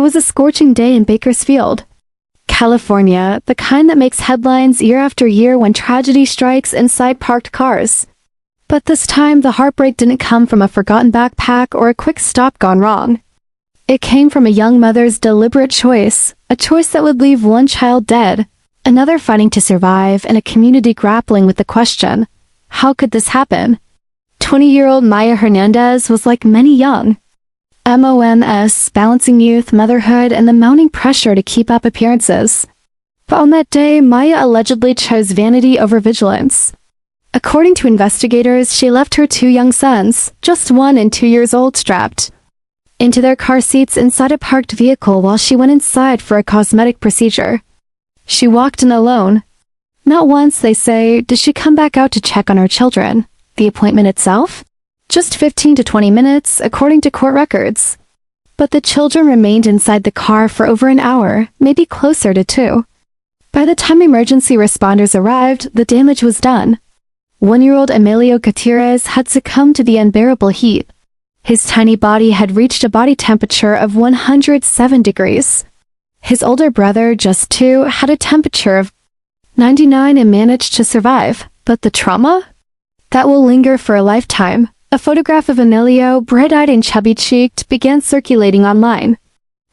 was a scorching day in Bakersfield, California, the kind that makes headlines year after year when tragedy strikes inside parked cars. But this time, the heartbreak didn't come from a forgotten backpack or a quick stop gone wrong. It came from a young mother's deliberate choice, a choice that would leave one child dead, another fighting to survive, and a community grappling with the question, how could this happen? 20-year-old Maya Hernandez was like many young moms, balancing youth, motherhood, and the mounting pressure to keep up appearances. But on that day, Maya allegedly chose vanity over vigilance. According to investigators, she left her 2 young sons, just 1 and 2 years old, strapped into their car seats inside a parked vehicle while she went inside for a cosmetic procedure. She walked in alone. Not once, they say, did she come back out to check on her children. The appointment itself? Just 15 to 20 minutes, according to court records. But the children remained inside the car for over an hour, maybe closer to 2. By the time emergency responders arrived, the damage was done. 1-year-old Emilio Gutierrez had succumbed to the unbearable heat. His tiny body had reached a body temperature of 107 degrees. His older brother, just 2, had a temperature of 99 and managed to survive. But the trauma? That will linger for a lifetime. A photograph of Emilio, bright-eyed and chubby-cheeked, began circulating online.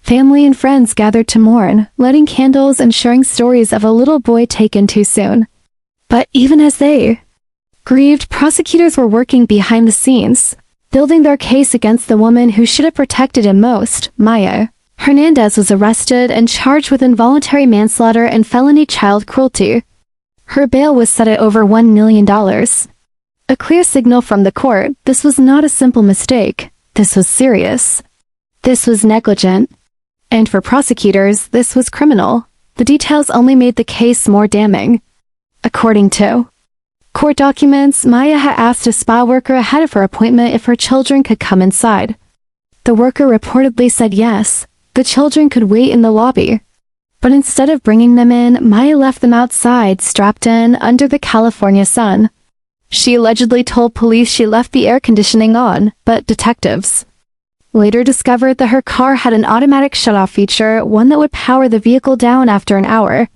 Family and friends gathered to mourn, lighting candles and sharing stories of a little boy taken too soon. But even as they grieved, prosecutors were working behind the scenes, building their case against the woman who should have protected him most, Maya. Hernandez was arrested and charged with involuntary manslaughter and felony child cruelty. Her bail was set at over $1 million. A clear signal from the court, this was not a simple mistake. This was serious. This was negligent. And for prosecutors, this was criminal. The details only made the case more damning. According to court documents, Maya had asked a spa worker ahead of her appointment if her children could come inside. The worker reportedly said yes. The children could wait in the lobby. But instead of bringing them in, Maya left them outside, strapped in, under the California sun. She allegedly told police she left the air conditioning on, but detectives later discovered that her car had an automatic shutoff feature, one that would power the vehicle down after an hour.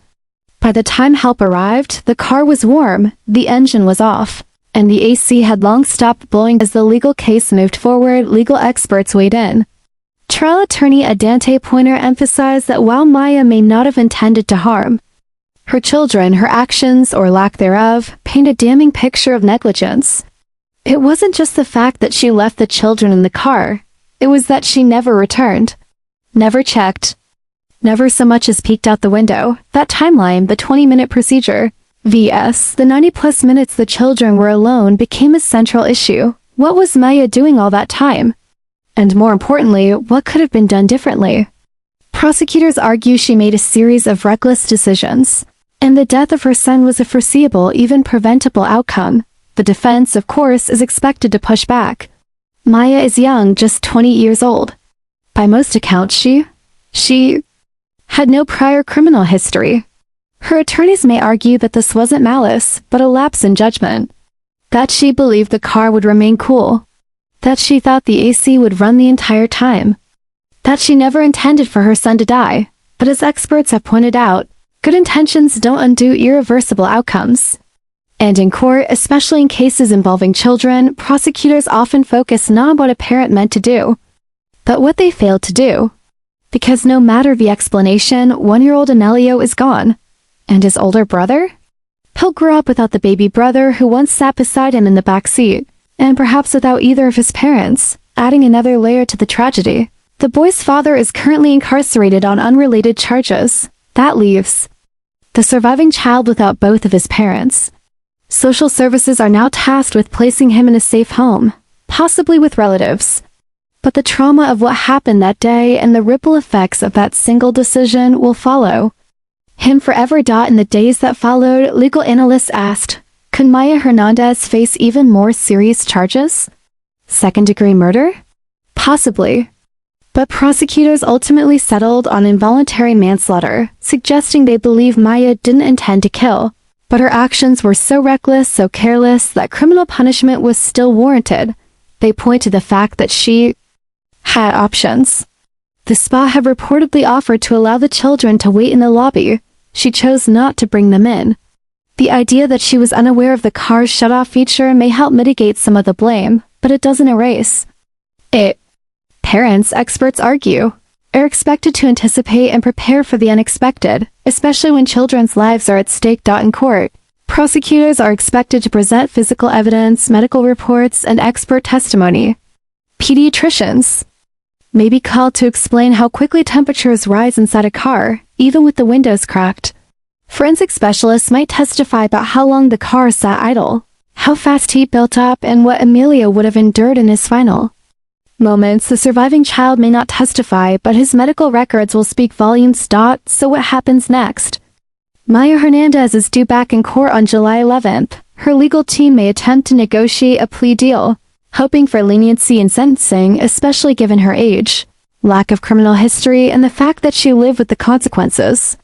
By the time help arrived, the car was warm, the engine was off, and the AC had long stopped blowing. As the legal case moved forward, legal experts weighed in. Trial attorney Adante Pointer emphasized that while Maya may not have intended to harm her children, her actions, or lack thereof, paint a damning picture of negligence. It wasn't just the fact that she left the children in the car. It was that she never returned. Never checked. Never so much as peeked out the window. That timeline, the 20-minute procedure, vs. the 90-plus minutes the children were alone, became a central issue. What was Maya doing all that time? And more importantly, what could have been done differently? Prosecutors argue she made a series of reckless decisions, and the death of her son was a foreseeable, even preventable outcome. The defense, of course, is expected to push back. Maya is young, just 20 years old. By most accounts, she had no prior criminal history. Her attorneys may argue that this wasn't malice, but a lapse in judgment. That she believed the car would remain cool. That she thought the AC would run the entire time. That she never intended for her son to die. But as experts have pointed out, good intentions don't undo irreversible outcomes. And in court, especially in cases involving children, prosecutors often focus not on what a parent meant to do, but what they failed to do. Because no matter the explanation, 1-year-old Emilio is gone. And his older brother? He'll grow up without the baby brother who once sat beside him in the back seat, and perhaps without either of his parents, adding another layer to the tragedy. The boy's father is currently incarcerated on unrelated charges. That leaves the surviving child without both of his parents. Social services are now tasked with placing him in a safe home, possibly with relatives. But the trauma of what happened that day and the ripple effects of that single decision will follow him forever. In the days that followed, legal analysts asked, could Maya Hernandez face even more serious charges? Second-degree murder? Possibly. But prosecutors ultimately settled on involuntary manslaughter, suggesting they believe Maya didn't intend to kill. But her actions were so reckless, so careless, that criminal punishment was still warranted. They point to the fact that she had options. The spa had reportedly offered to allow the children to wait in the lobby. She chose not to bring them in. The idea that she was unaware of the car's shut-off feature may help mitigate some of the blame, but it doesn't erase it. Parents, experts argue, are expected to anticipate and prepare for the unexpected, especially when children's lives are at stake. In court, prosecutors are expected to present physical evidence, medical reports, and expert testimony. Pediatricians may be called to explain how quickly temperatures rise inside a car, even with the windows cracked. Forensic specialists might testify about how long the car sat idle, how fast heat built up, and what Emilio would have endured in his final moments. The surviving child may not testify, but his medical records will speak volumes. So what happens next? Maya Hernandez is due back in court on July 11th. Her legal team may attempt to negotiate a plea deal, hoping for leniency in sentencing, especially given her age, lack of criminal history, and the fact that she lived with the consequences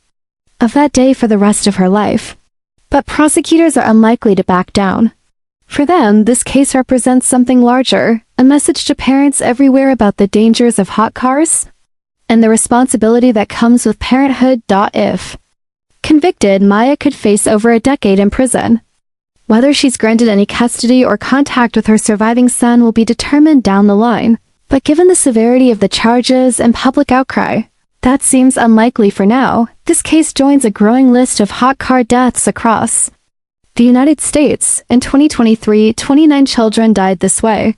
of that day for the rest of her life. But prosecutors are unlikely to back down. For them, this case represents something larger, a message to parents everywhere about the dangers of hot cars and the responsibility that comes with parenthood. If convicted, Maya could face over a decade in prison. Whether she's granted any custody or contact with her surviving son will be determined down the line, but given the severity of the charges and public outcry, that seems unlikely for now. This case joins a growing list of hot car deaths across the United States. In 2023, 29 children died this way.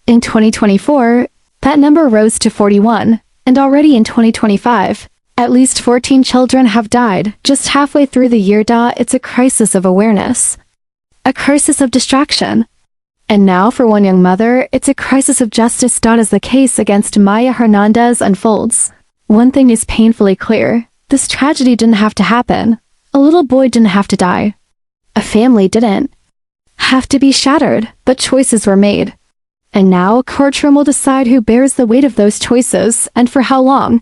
In 2024, that number rose to 41, and already in 2025, at least 14 children have died just halfway through the year. It's a crisis of awareness, a crisis of distraction. And now, for one young mother, it's a crisis of justice. As the case against Maya Hernandez unfolds, one thing is painfully clear. This tragedy didn't have to happen. A little boy didn't have to die. A family didn't have to be shattered, but choices were made. And now, a courtroom will decide who bears the weight of those choices, and for how long.